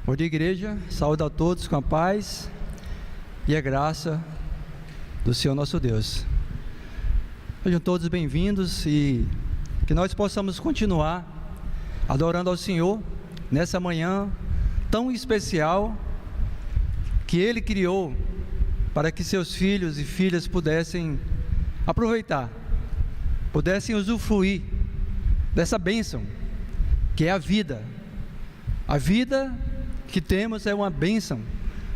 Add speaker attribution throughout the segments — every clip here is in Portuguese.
Speaker 1: Bom dia, igreja. Saúde a todos com a paz e a graça do Senhor nosso Deus. Sejam todos bem-vindos e que nós possamos continuar adorando ao Senhor nessa manhã tão especial que Ele criou para que seus filhos e filhas pudessem aproveitar, pudessem usufruir dessa bênção que é a vida. A vida que temos é uma bênção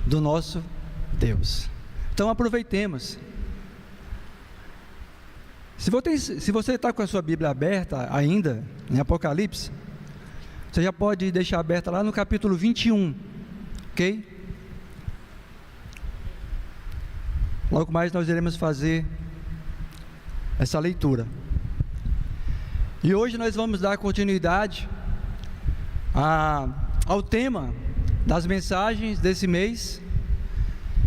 Speaker 1: do nosso Deus. Então aproveitemos. Se você está com a sua Bíblia aberta ainda, em Apocalipse, você já pode deixar aberta lá no capítulo 21, ok? Logo mais nós iremos fazer essa leitura. E hoje nós vamos dar continuidade ao tema das mensagens desse mês,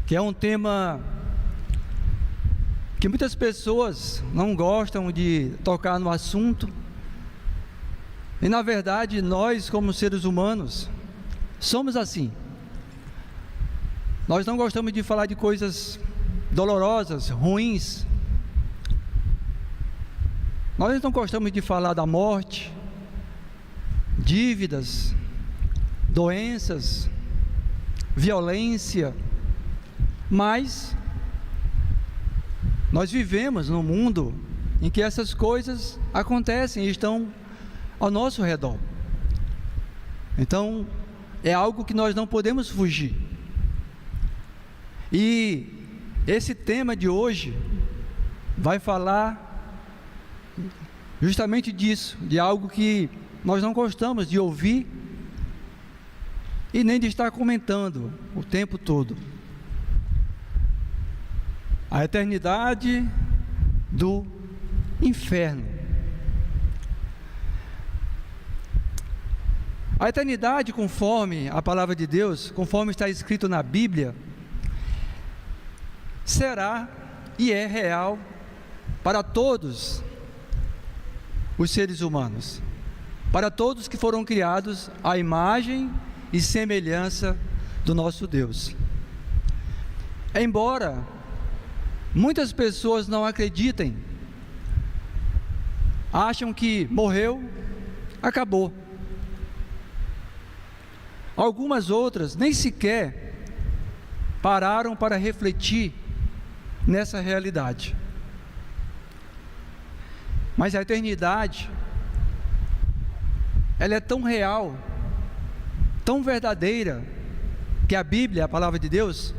Speaker 1: que é um tema que muitas pessoas não gostam de tocar no assunto, e na verdade nós, como seres humanos, somos assim. Nós não gostamos de falar de coisas dolorosas, ruins. Nós não gostamos de falar da morte, dívidas, doenças, violência, mas nós vivemos num mundo em que essas coisas acontecem e estão ao nosso redor. Então, é algo que nós não podemos fugir. E esse tema de hoje vai falar justamente disso, de algo que nós não gostamos de ouvir e nem de estar comentando o tempo todo. A eternidade do inferno. A eternidade, conforme a palavra de Deus, conforme está escrito na Bíblia, será e é real para todos os seres humanos, para todos que foram criados à imagem e semelhança do nosso Deus. Embora muitas pessoas não acreditem, acham que morreu, acabou. Algumas outras nem sequer pararam para refletir nessa realidade. Mas a eternidade, ela é tão real, tão verdadeira, que a Bíblia, a palavra de Deus,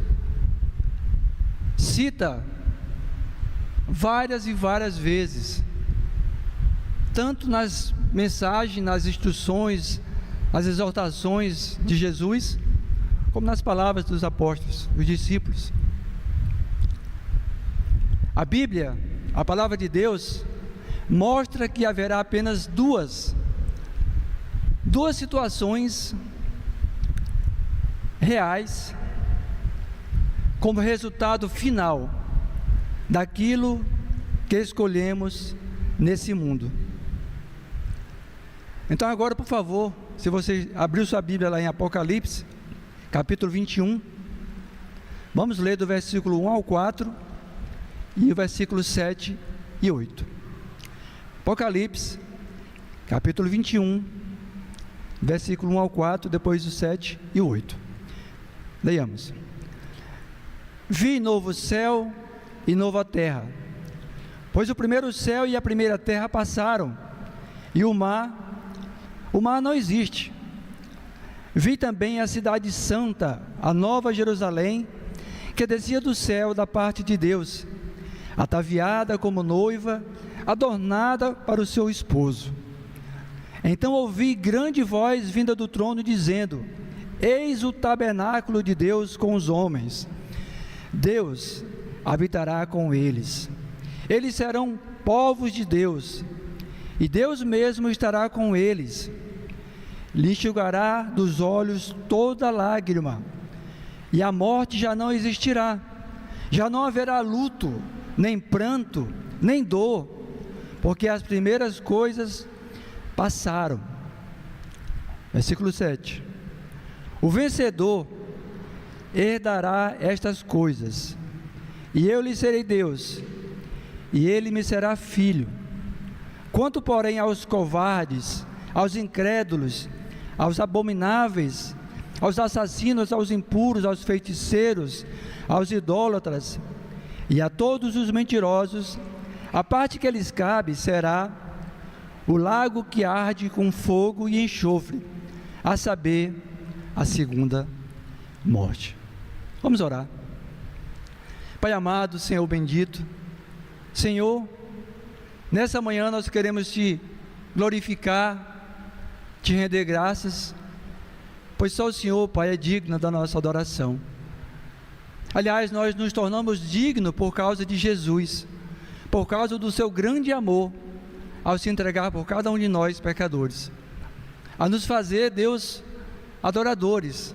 Speaker 1: cita várias e várias vezes, tanto nas mensagens, nas instruções, nas exortações de Jesus, como nas palavras dos apóstolos, dos discípulos. A Bíblia, a palavra de Deus, mostra que haverá apenas duas situações reais como resultado final daquilo que escolhemos nesse mundo. Então agora, por favor, se você abriu sua Bíblia lá em Apocalipse, capítulo 21, vamos ler do versículo 1 ao 4 e o versículo 7 e 8. Apocalipse, capítulo 21, versículo 1 ao 4, depois o 7 e o 8. Leiamos. Vi novo céu e nova terra, pois o primeiro céu e a primeira terra passaram, e o mar não existe. Vi também a cidade santa, a nova Jerusalém, que descia do céu da parte de Deus, ataviada como noiva, adornada para o seu esposo. Então ouvi grande voz vinda do trono dizendo: Eis o tabernáculo de Deus com os homens. Deus habitará com eles. Eles serão povos de Deus, e Deus mesmo estará com eles. Lhe enxugará dos olhos toda lágrima, e a morte já não existirá. Já não haverá luto, nem pranto, nem dor, porque as primeiras coisas passaram. Versículo 7. O vencedor herdará estas coisas, e eu lhe serei Deus, e ele me será filho. Quanto, porém, aos covardes, aos incrédulos, aos abomináveis, aos assassinos, aos impuros, aos feiticeiros, aos idólatras e a todos os mentirosos, a parte que lhes cabe será o lago que arde com fogo e enxofre, a saber, a segunda morte. Vamos orar. Pai amado, Senhor bendito, Senhor, nessa manhã nós queremos Te glorificar, Te render graças, pois só o Senhor, Pai, é digno da nossa adoração. Aliás, nós nos tornamos dignos por causa de Jesus, por causa do Seu grande amor, ao se entregar por cada um de nós pecadores, a nos fazer, Deus, adoradores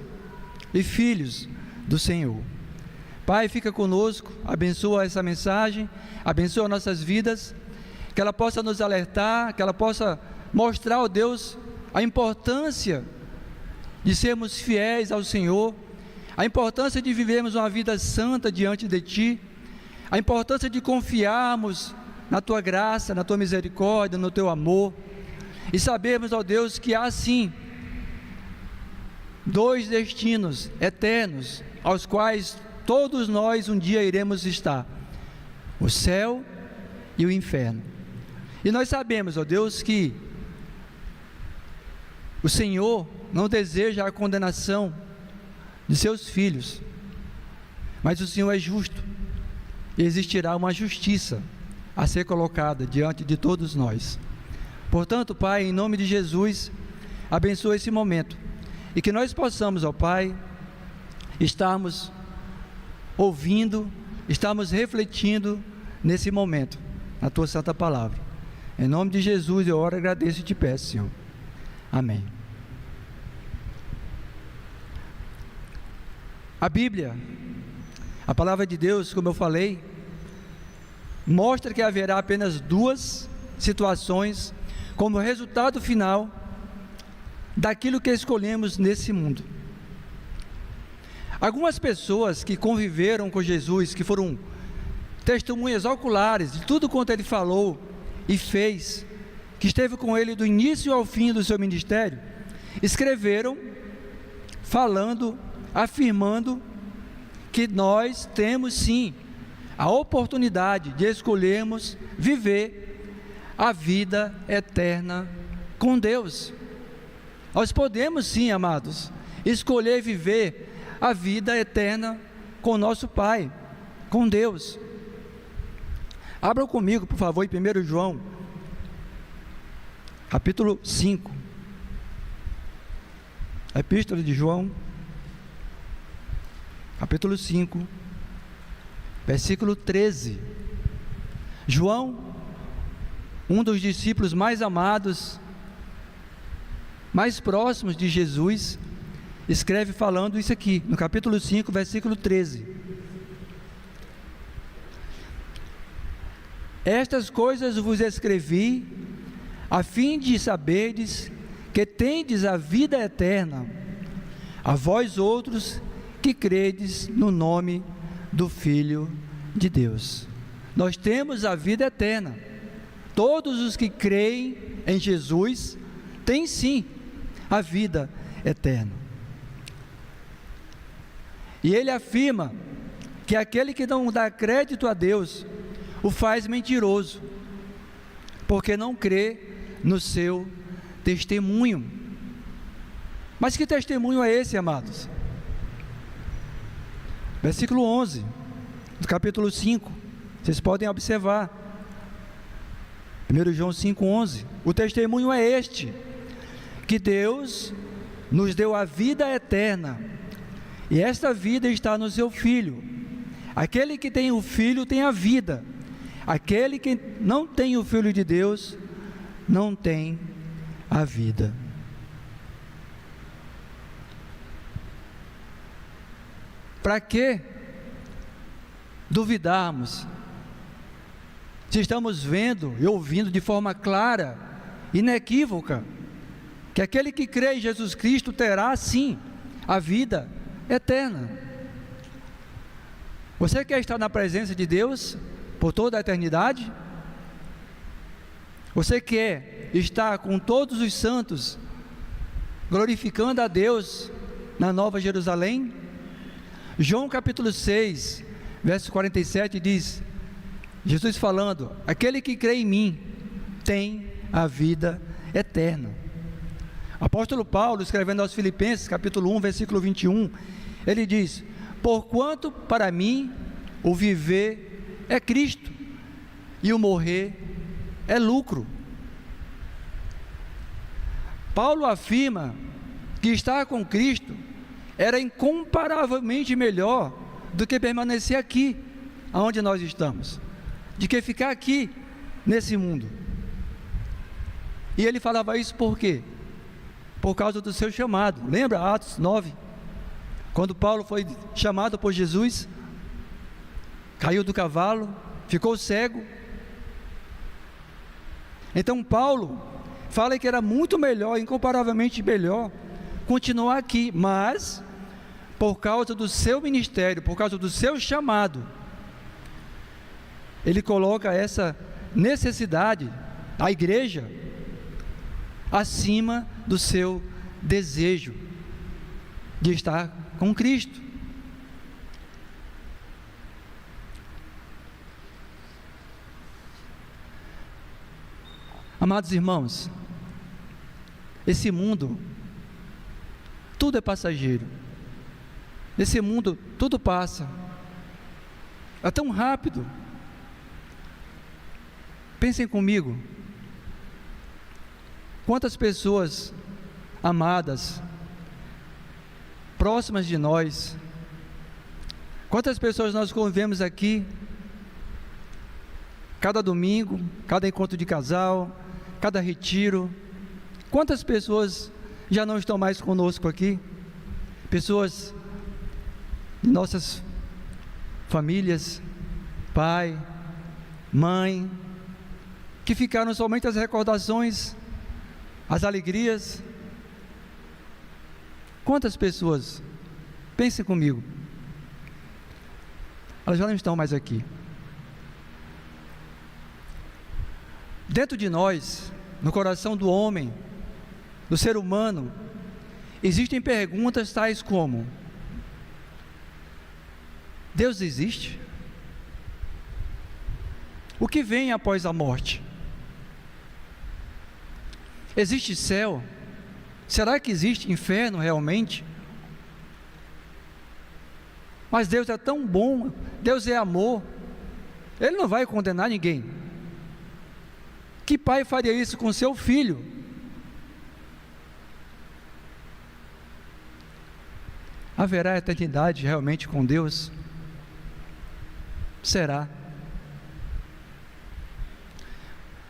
Speaker 1: e filhos do Senhor. Pai, fica conosco, abençoa essa mensagem, abençoa nossas vidas, que ela possa nos alertar, que ela possa mostrar, ó Deus, a importância de sermos fiéis ao Senhor, a importância de vivermos uma vida santa diante de Ti, a importância de confiarmos na Tua graça, na Tua misericórdia, no Teu amor, e sabermos, ó Deus, que há sim dois destinos eternos, aos quais todos nós um dia iremos estar: o céu e o inferno. E nós sabemos, ó Deus, que o Senhor não deseja a condenação de seus filhos, mas o Senhor é justo, e existirá uma justiça a ser colocada diante de todos nós. Portanto, Pai, em nome de Jesus, abençoa esse momento, e que nós possamos, ó Pai, estarmos ouvindo, estarmos refletindo nesse momento, na Tua santa palavra. Em nome de Jesus eu oro, agradeço e Te peço, Senhor. Amém. A Bíblia, a palavra de Deus, como eu falei, mostra que haverá apenas duas situações como resultado final daquilo que escolhemos nesse mundo. Algumas pessoas que conviveram com Jesus, que foram testemunhas oculares de tudo quanto Ele falou e fez, que esteve com Ele do início ao fim do seu ministério, escreveram falando, afirmando que nós temos sim a oportunidade de escolhermos viver a vida eterna com Deus. Nós podemos sim, amados, escolher viver a vida eterna com nosso Pai, com Deus. Abram comigo, por favor, em 1 João, capítulo 5, Epístola de João, capítulo 5, versículo 13. João, um dos discípulos mais amados, mais próximos de Jesus, escreve falando isso aqui, no capítulo 5, versículo 13. Estas coisas vos escrevi, a fim de saberdes que tendes a vida eterna, a vós outros que credes no nome do Filho de Deus. Nós temos a vida eterna. Todos os que creem em Jesus têm sim a vida eterna. E ele afirma que aquele que não dá crédito a Deus o faz mentiroso, porque não crê no seu testemunho. Mas que testemunho é esse, amados? Versículo 11 do capítulo 5, vocês podem observar. 1 João 5,11. O testemunho é este: que Deus nos deu a vida eterna, e esta vida está no seu Filho. Aquele que tem o Filho tem a vida. Aquele que não tem o Filho de Deus não tem a vida. Para que duvidarmos, se estamos vendo e ouvindo de forma clara, inequívoca, que aquele que crê em Jesus Cristo terá sim a vida eterna. Você quer estar na presença de Deus por toda a eternidade? Você quer estar com todos os santos, glorificando a Deus na Nova Jerusalém? João capítulo 6, verso 47 diz, Jesus falando, aquele que crê em mim, tem a vida eterna. Apóstolo Paulo, escrevendo aos Filipenses, capítulo 1, versículo 21, ele diz, porquanto para mim o viver é Cristo, e o morrer é lucro. Paulo afirma que estar com Cristo era incomparavelmente melhor do que permanecer aqui, onde nós estamos, de que ficar aqui, nesse mundo. E ele falava isso por quê? Por causa do seu chamado. Lembra Atos 9? Quando Paulo foi chamado por Jesus, caiu do cavalo, ficou cego. Então Paulo fala que era muito melhor, incomparavelmente melhor, continuar aqui, mas por causa do seu ministério, por causa do seu chamado, ele coloca essa necessidade, a igreja, acima do seu desejo de estar com Cristo. Amados irmãos, esse mundo, tudo é passageiro. Nesse mundo, tudo passa. É tão rápido. Pensem comigo. Quantas pessoas amadas, próximas de nós, quantas pessoas nós convivemos aqui, cada domingo, cada encontro de casal, cada retiro, quantas pessoas já não estão mais conosco aqui? Pessoas de nossas famílias, pai, mãe, que ficaram somente as recordações, as alegrias. Quantas pessoas, pensem comigo, elas já não estão mais aqui. Dentro de nós, no coração do homem, do ser humano, existem perguntas tais como: Deus existe? O que vem após a morte? Existe céu? Será que existe inferno realmente? Mas Deus é tão bom, Deus é amor, Ele não vai condenar ninguém. Que pai faria isso com seu filho? Haverá eternidade realmente com Deus? Será?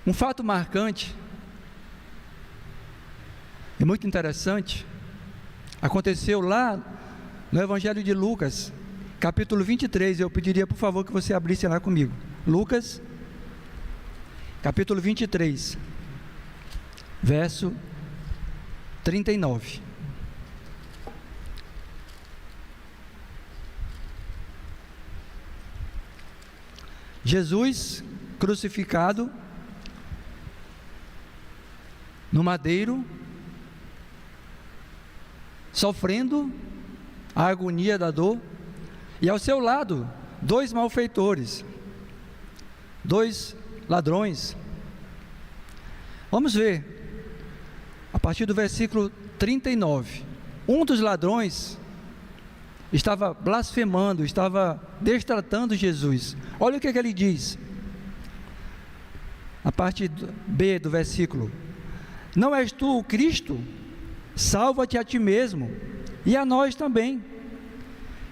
Speaker 1: Um fato marcante e muito interessante aconteceu lá no Evangelho de Lucas, capítulo 23. Eu pediria por favor que você abrisse lá comigo. Lucas, capítulo 23, verso 39. Jesus crucificado no madeiro, sofrendo a agonia da dor, e ao seu lado, dois malfeitores, dois ladrões. Vamos ver, a partir do versículo 39, um dos ladrões estava blasfemando, estava destratando Jesus. Olha o que ele diz, a parte B do versículo: não és tu o Cristo? Salva-te a ti mesmo, e a nós também.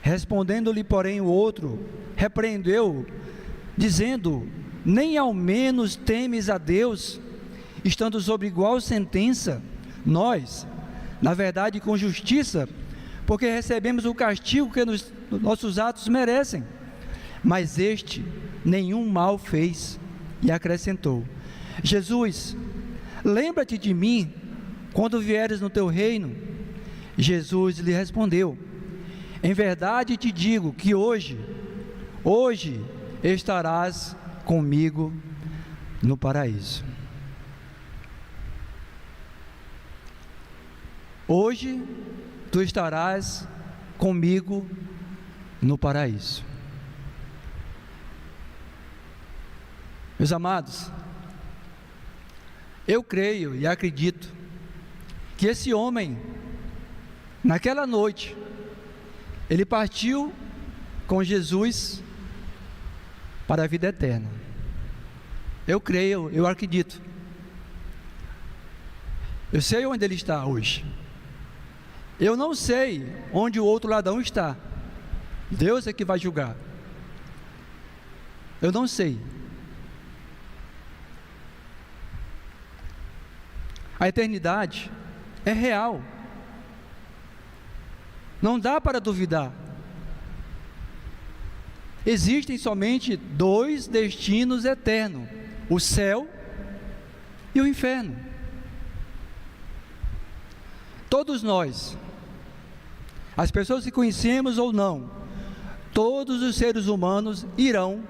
Speaker 1: Respondendo-lhe, porém, o outro, repreendeu-o, dizendo: nem ao menos temes a Deus, estando sob igual sentença, nós, na verdade com justiça, porque recebemos o castigo que nossos atos merecem. Mas este nenhum mal fez. E acrescentou: Jesus, lembra-te de mim quando vieres no teu reino. Jesus lhe respondeu: em verdade te digo que hoje estarás comigo no paraíso. Hoje tu estarás comigo no paraíso. Meus amados, eu creio e acredito que esse homem, naquela noite, ele partiu com Jesus para a vida eterna. Eu creio, eu acredito. Eu sei onde ele está hoje. Eu não sei onde o outro ladrão está. Deus é que vai julgar. Eu não sei. A eternidade é real. Não dá para duvidar. Existem somente dois destinos eternos: o céu e o inferno. Todos nós, as pessoas que conhecemos ou não, todos os seres humanos irão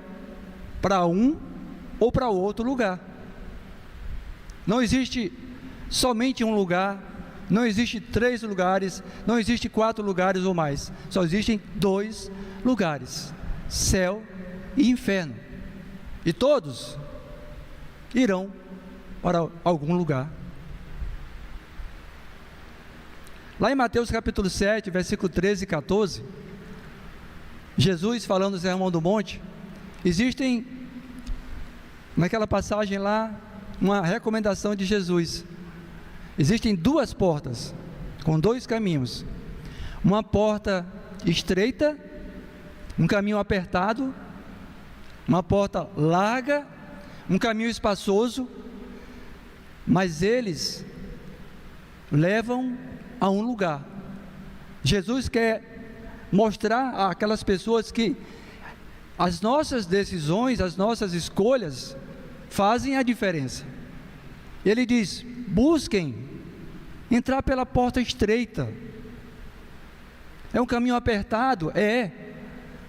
Speaker 1: para um ou para outro lugar. Não existe somente um lugar, não existe 3 lugares, não existe 4 lugares ou mais. Só existem 2 lugares: céu e inferno. E todos irão para algum lugar. Lá em Mateus capítulo 7, versículo 13 e 14, Jesus falando no Sermão do Monte, existem, naquela passagem lá, uma recomendação de Jesus. Existem 2 portas, com 2 caminhos. Uma porta estreita, um caminho apertado, uma porta larga, um caminho espaçoso, mas eles levam a um lugar. Jesus quer mostrar àquelas pessoas que as nossas decisões, as nossas escolhas fazem a diferença. Ele diz: busquem entrar pela porta estreita. É um caminho apertado?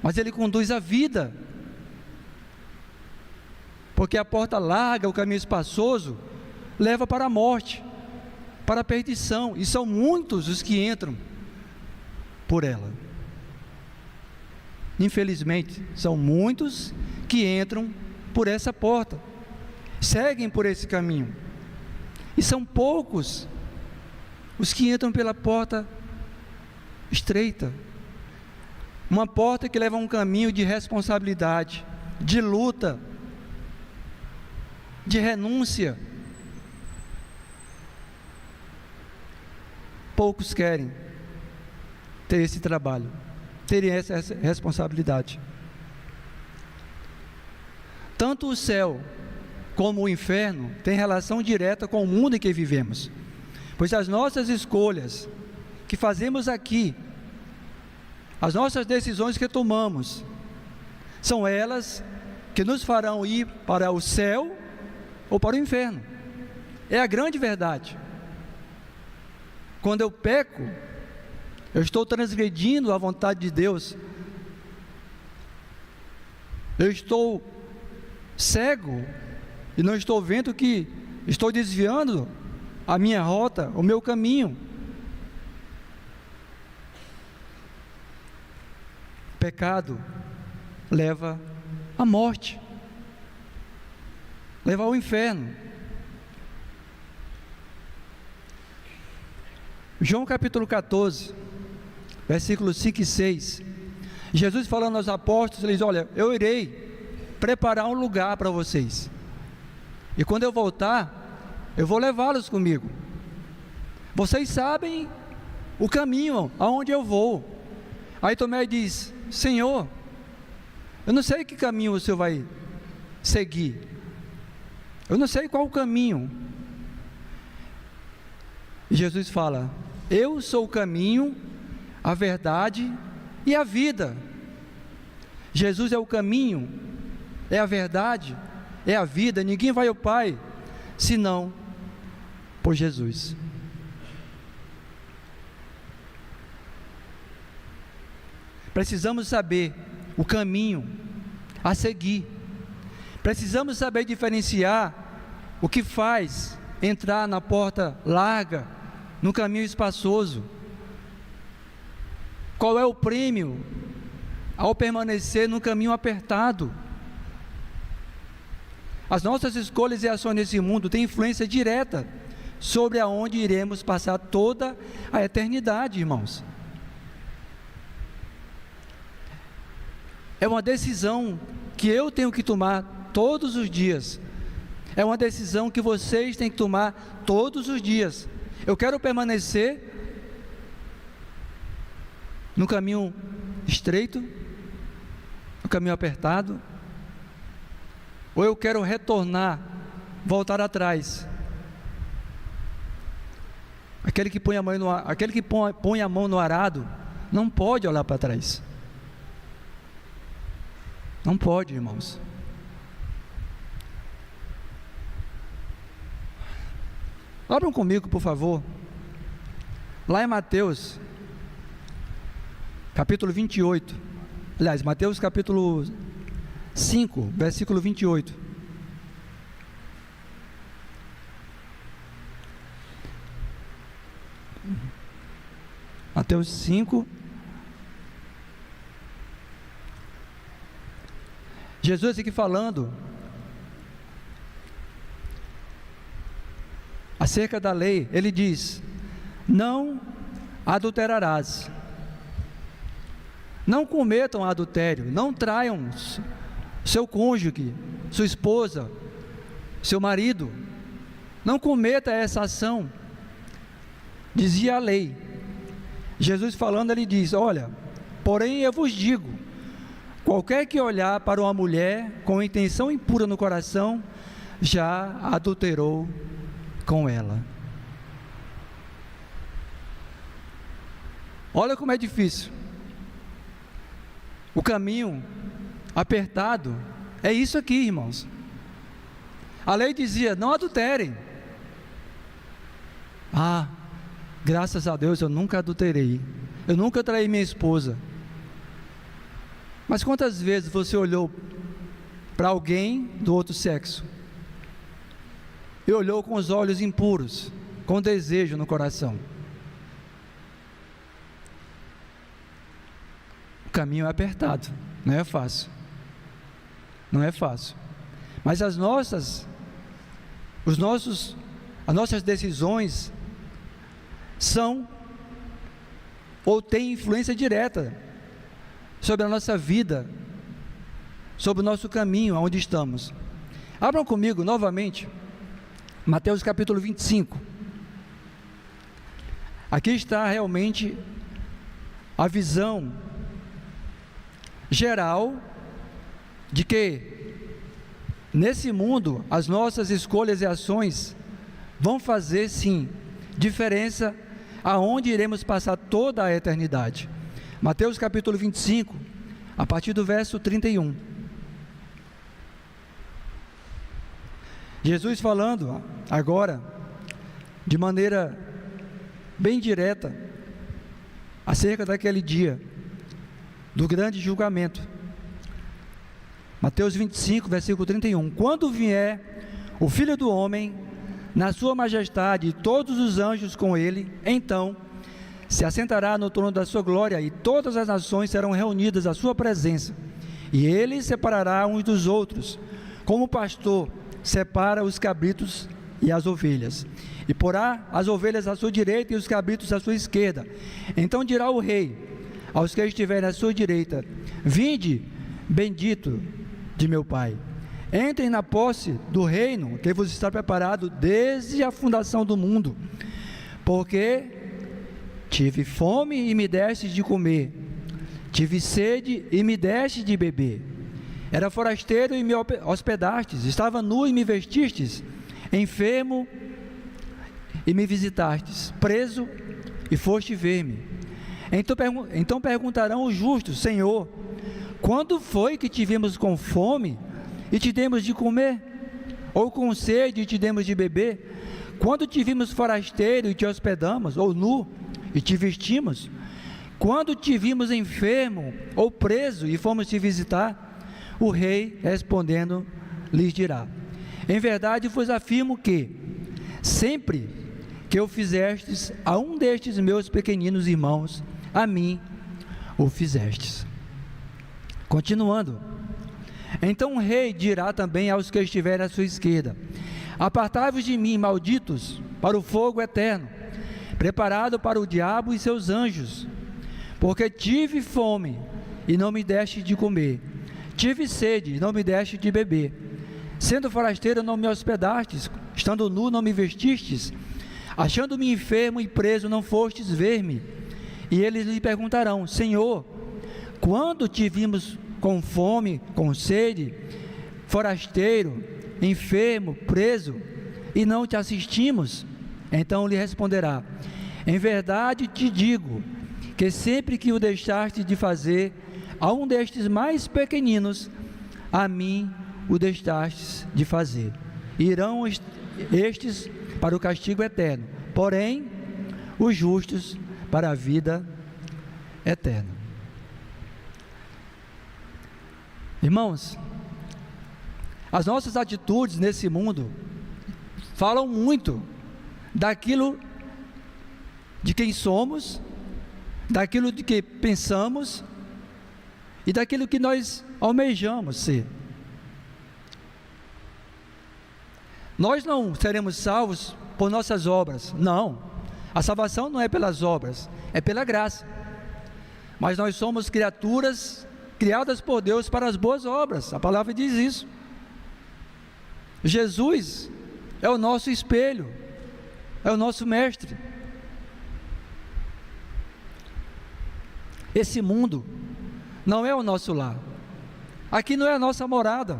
Speaker 1: Mas ele conduz à vida. Porque a porta larga, o caminho espaçoso, leva para a morte, para a perdição, e são muitos os que entram por ela. Infelizmente, são muitos que entram por essa porta, seguem por esse caminho, e são poucos os que entram pela porta estreita, uma porta que leva a um caminho de responsabilidade, de luta, de renúncia. Poucos querem ter esse trabalho, terem essa responsabilidade. Tanto o céu como o inferno têm relação direta com o mundo em que vivemos, pois as nossas escolhas que fazemos aqui, as nossas decisões que tomamos, são elas que nos farão ir para o céu ou para o inferno. É a grande verdade. Quando eu peco, eu estou transgredindo a vontade de Deus, eu estou cego e não estou vendo que estou desviando a minha rota, o meu caminho. Pecado leva à morte, leva ao inferno. João capítulo 14, versículos 5 e 6, Jesus falando aos apóstolos, ele diz: olha, eu irei preparar um lugar para vocês, e quando eu voltar, eu vou levá-los comigo. Vocês sabem o caminho aonde eu vou. Aí Tomé diz: Senhor, eu não sei que caminho o Senhor vai seguir, eu não sei qual o caminho. E Jesus fala: eu sou o caminho, a verdade e a vida. Jesus é o caminho, é a verdade, é a vida. Ninguém vai ao Pai senão por Jesus. Precisamos saber o caminho a seguir. Precisamos saber diferenciar o que faz entrar na porta larga, no caminho espaçoso. Qual é o prêmio ao permanecer no caminho apertado? As nossas escolhas e ações nesse mundo têm influência direta sobre aonde iremos passar toda a eternidade, irmãos. É uma decisão que eu tenho que tomar todos os dias. É uma decisão que vocês têm que tomar todos os dias. Eu quero permanecer no caminho estreito, no caminho apertado, ou eu quero retornar, voltar atrás. Aquele que põe a mão no arado não pode olhar para trás. Não pode, irmãos. Abram comigo, por favor, lá em Mateus, capítulo 28. Aliás, Mateus capítulo 5, versículo 28. Mateus 5. Jesus aqui falando acerca da lei, ele diz: não adulterarás, não cometam adultério, não traiam seu cônjuge, sua esposa, seu marido, não cometa essa ação, dizia a lei. Jesus falando, ele diz: olha, porém eu vos digo, qualquer que olhar para uma mulher com intenção impura no coração, já adulterou com ela. Olha como é difícil. O caminho apertado é isso aqui, irmãos. A lei dizia: não adulterem. Ah, graças a Deus eu nunca adulterei, eu nunca traí minha esposa. Mas quantas vezes você olhou para alguém do outro sexo e olhou com os olhos impuros, com desejo no coração? O caminho é apertado, não é fácil. Não é fácil. Mas as nossas decisões são ou têm influência direta sobre a nossa vida, sobre o nosso caminho, aonde estamos. Abram comigo novamente Mateus capítulo 25. Aqui está realmente a visão geral de que nesse mundo as nossas escolhas e ações vão fazer sim diferença aonde iremos passar toda a eternidade. Mateus capítulo 25, a partir do verso 31. Jesus falando agora, de maneira bem direta, acerca daquele dia, do grande julgamento. Mateus 25, versículo 31. Quando vier o Filho do Homem, na sua majestade, e todos os anjos com ele, então se assentará no trono da sua glória, e todas as nações serão reunidas à sua presença, e ele separará uns dos outros, como o pastor separa os cabritos e as ovelhas, e porá as ovelhas à sua direita e os cabritos à sua esquerda. Então dirá o rei aos que estiverem à sua direita: vinde, bendito de meu Pai, entrem na posse do reino que vos está preparado desde a fundação do mundo, porque tive fome e me destes de comer, tive sede e me destes de beber, era forasteiro e me hospedastes, estava nu e me vestistes, enfermo e me visitastes, preso e foste ver-me. Então perguntarão os justos: Senhor, quando foi que te vimos com fome e te demos de comer, ou com sede e te demos de beber? Quando te vimos forasteiro e te hospedamos, ou nu e te vestimos? Quando te vimos enfermo ou preso e fomos te visitar, o rei respondendo lhes dirá: em verdade vos afirmo que, sempre que o fizestes a um destes meus pequeninos irmãos, a mim o fizestes. Continuando, então o rei dirá também aos que estiverem à sua esquerda: apartai-vos de mim, malditos, para o fogo eterno, preparado para o diabo e seus anjos. Porque tive fome e não me deste de comer, tive sede e não me deste de beber, sendo forasteiro não me hospedastes, estando nu não me vestistes, achando-me enfermo e preso não fostes ver-me. E eles lhe perguntarão: Senhor, quando te vimos com fome, com sede, forasteiro, enfermo, preso, e não te assistimos? Então lhe responderá: em verdade te digo, que sempre que o deixaste de fazer a um destes mais pequeninos, a mim o deixastes de fazer. Irão estes para o castigo eterno, porém os justos para a vida eterna. Irmãos, as nossas atitudes nesse mundo falam muito daquilo de quem somos, daquilo de que pensamos e daquilo que nós almejamos ser. Nós não seremos salvos por nossas obras, não. A salvação não é pelas obras, é pela graça. Mas nós somos criaturas criadas por Deus para as boas obras, a palavra diz isso. Jesus é o nosso espelho, é o nosso mestre. Esse mundo não é o nosso lar, aqui não é a nossa morada,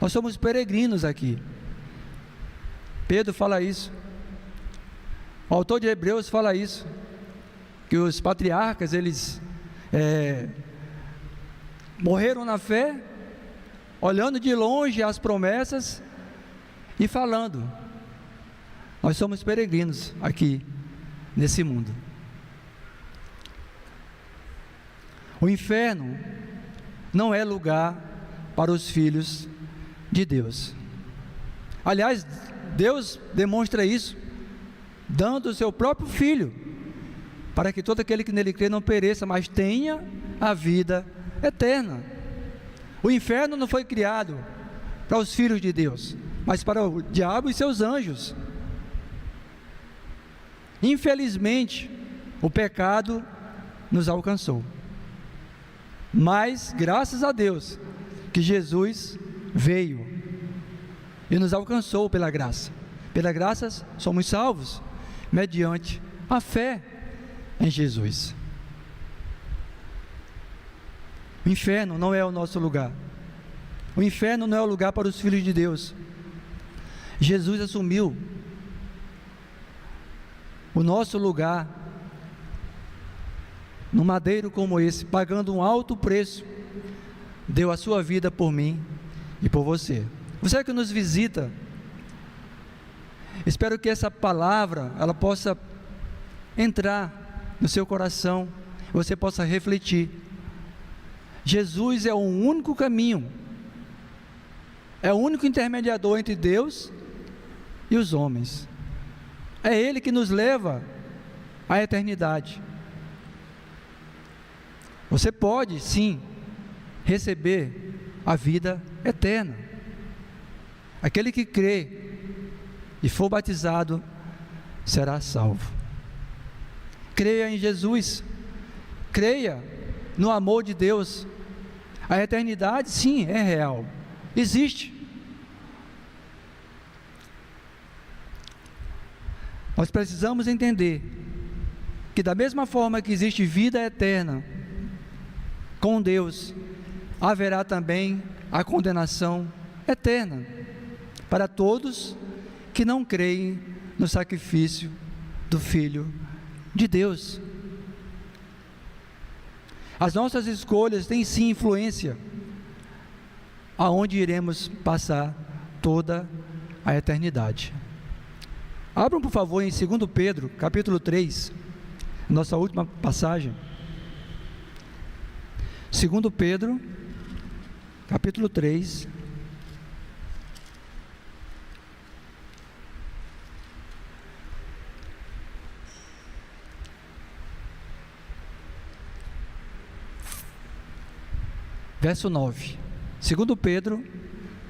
Speaker 1: nós somos peregrinos aqui. Pedro fala isso, o autor de Hebreus fala isso, que os patriarcas, eles morreram na fé, olhando de longe as promessas e falando: nós somos peregrinos aqui nesse mundo. O inferno não é lugar para os filhos de Deus. Aliás, Deus demonstra isso, dando o seu próprio Filho, para que todo aquele que nele crê não pereça, mas tenha a vida eterna. O inferno não foi criado para os filhos de Deus, mas para o diabo e seus anjos. Infelizmente, o pecado nos alcançou, mas graças a Deus que Jesus veio e nos alcançou pela graça. Pela graça somos salvos mediante a fé em Jesus. O inferno não é o nosso lugar. O inferno não é o lugar para os filhos de Deus. Jesus assumiu o nosso lugar num madeiro como esse, pagando um alto preço, deu a sua vida por mim e por você. Você que nos visita, espero que essa palavra ela possa entrar no seu coração, você possa refletir. Jesus é o único caminho, é o único intermediador entre Deus e os homens. É Ele que nos leva à eternidade. Você pode sim receber a vida eterna. Aquele que crê e for batizado será salvo. Creia em Jesus, creia no amor de Deus. A eternidade sim é real, existe. Nós precisamos entender que da mesma forma que existe vida eterna com Deus, haverá também a condenação eterna para todos que não creem no sacrifício do Filho de Deus. As nossas escolhas têm sim influência aonde iremos passar toda a eternidade. Abram, por favor, em 2 Pedro, capítulo 3, nossa última passagem. 2 Pedro, capítulo 3. Verso 9. 2 Pedro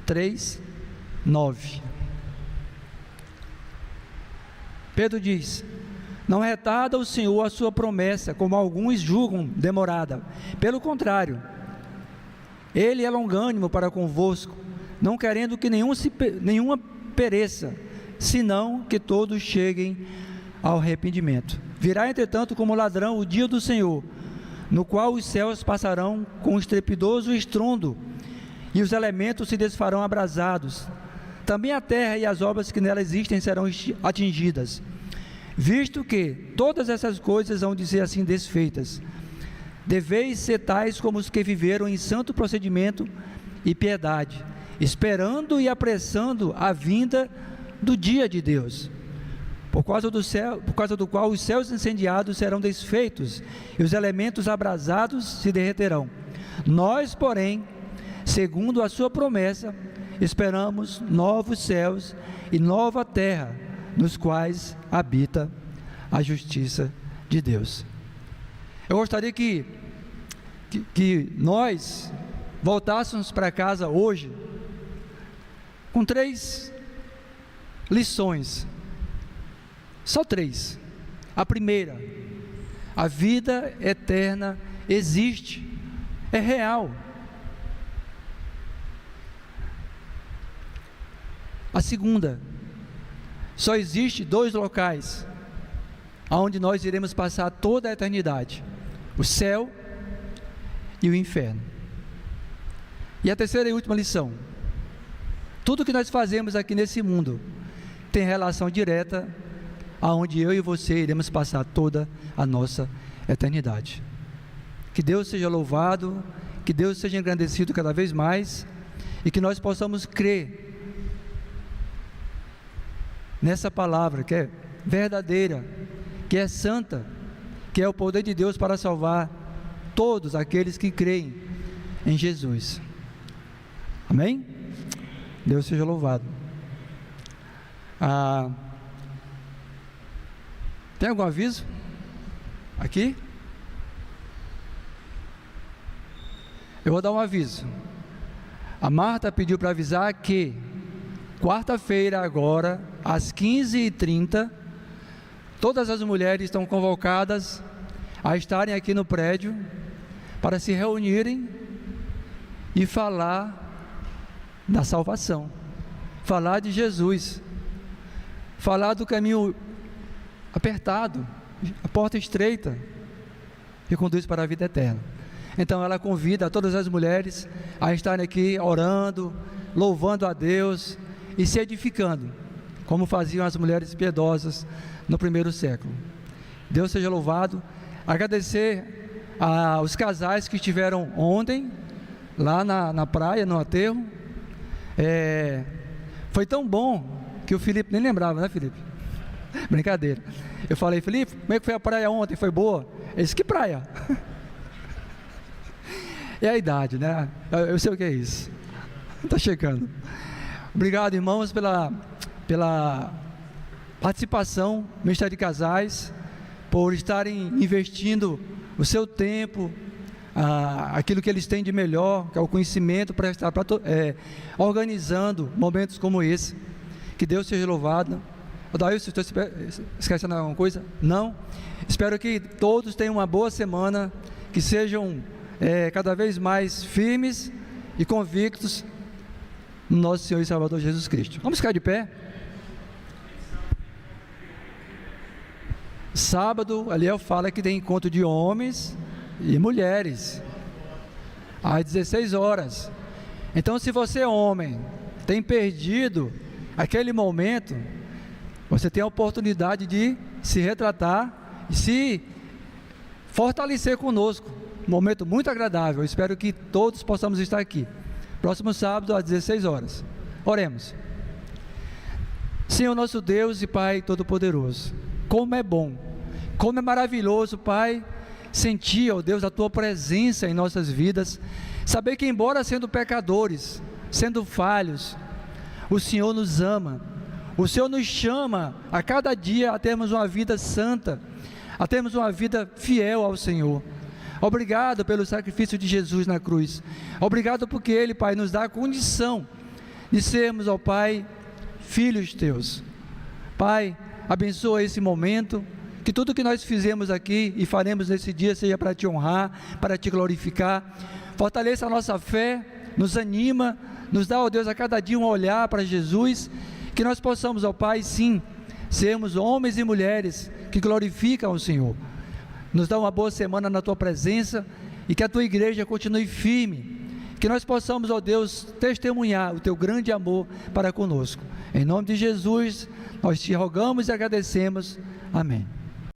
Speaker 1: 3, 9. Pedro diz: não retarda o Senhor a sua promessa, como alguns julgam demorada. Pelo contrário, Ele é longânimo para convosco, não querendo que nenhuma pereça, senão que todos cheguem ao arrependimento. Virá, entretanto, como ladrão o dia do Senhor, no qual os céus passarão com estrepitoso estrondo, e os elementos se desfarão abrasados. Também a terra e as obras que nela existem serão atingidas. Visto que todas essas coisas hão de ser assim desfeitas, deveis ser tais como os que viveram em santo procedimento e piedade, esperando e apressando a vinda do dia de Deus, por causa do qual os céus incendiados serão desfeitos e os elementos abrasados se derreterão. Nós, porém, segundo a sua promessa, esperamos novos céus e nova terra, nos quais habita a justiça de Deus. Eu gostaria que nós voltássemos para casa hoje com 3 lições. Só 3. A primeira: a vida eterna existe, é real. A segunda: só existe 2 locais aonde nós iremos passar toda a eternidade: o céu e o inferno. E a terceira e última lição: tudo que nós fazemos aqui nesse mundo tem relação direta aonde eu e você iremos passar toda a nossa eternidade. Que Deus seja louvado, que Deus seja engrandecido cada vez mais, e que nós possamos crer nessa palavra que é verdadeira, que é santa, que é o poder de Deus para salvar todos aqueles que creem em Jesus. Amém? Deus seja louvado. Tem algum aviso aqui? Eu vou dar um aviso. A Marta pediu para avisar que quarta-feira agora, às 15h30, todas as mulheres estão convocadas a estarem aqui no prédio para se reunirem e falar da salvação, falar de Jesus, falar do caminho apertado, a porta estreita que conduz para a vida eterna. Então ela convida todas as mulheres a estarem aqui orando, louvando a Deus e se edificando, como faziam as mulheres piedosas no primeiro século. Deus seja louvado. Agradecer aos casais que estiveram ontem lá na praia, no aterro. Foi tão bom que o Felipe nem lembrava, né, Felipe? Brincadeira. Eu falei: Felipe, como é que foi a praia ontem? Foi boa? Ele disse: que praia? É a idade, né? Eu sei o que é isso. Está chegando. Obrigado, irmãos, pela participação no Ministério de Casais, por estarem investindo o seu tempo, aquilo que eles têm de melhor, que é o conhecimento, para estar organizando momentos como esse. Que Deus seja louvado. Daí, se estou esquecendo alguma coisa? Não. Espero que todos tenham uma boa semana, que sejam cada vez mais firmes e convictos no nosso Senhor e Salvador Jesus Cristo. Vamos ficar de pé. Sábado, Aliel fala que tem encontro de homens e mulheres às 16 horas. Então, se você, homem, tem perdido aquele momento, você tem a oportunidade de se retratar e se fortalecer conosco. Um momento muito agradável. Eu espero que todos possamos estar aqui próximo sábado às 16 horas. Oremos. Senhor nosso Deus e Pai Todo-Poderoso, como é bom, como é maravilhoso, Pai, sentir, ó Deus, a Tua presença em nossas vidas, saber que embora sendo pecadores, sendo falhos, o Senhor nos ama, o Senhor nos chama a cada dia a termos uma vida santa, a termos uma vida fiel ao Senhor. Obrigado pelo sacrifício de Jesus na cruz, obrigado porque Ele, Pai, nos dá a condição de sermos, ó Pai, filhos Teus. Pai, abençoa esse momento, que tudo que nós fizemos aqui e faremos nesse dia seja para Te honrar, para Te glorificar. Fortaleça a nossa fé, nos anima, nos dá, ó Deus, a cada dia um olhar para Jesus, que nós possamos, ó Pai, sim, sermos homens e mulheres que glorificam o Senhor. Nos dá uma boa semana na Tua presença e que a Tua igreja continue firme, que nós possamos, ó Deus, testemunhar o Teu grande amor para conosco. Em nome de Jesus, nós Te rogamos e agradecemos. Amém.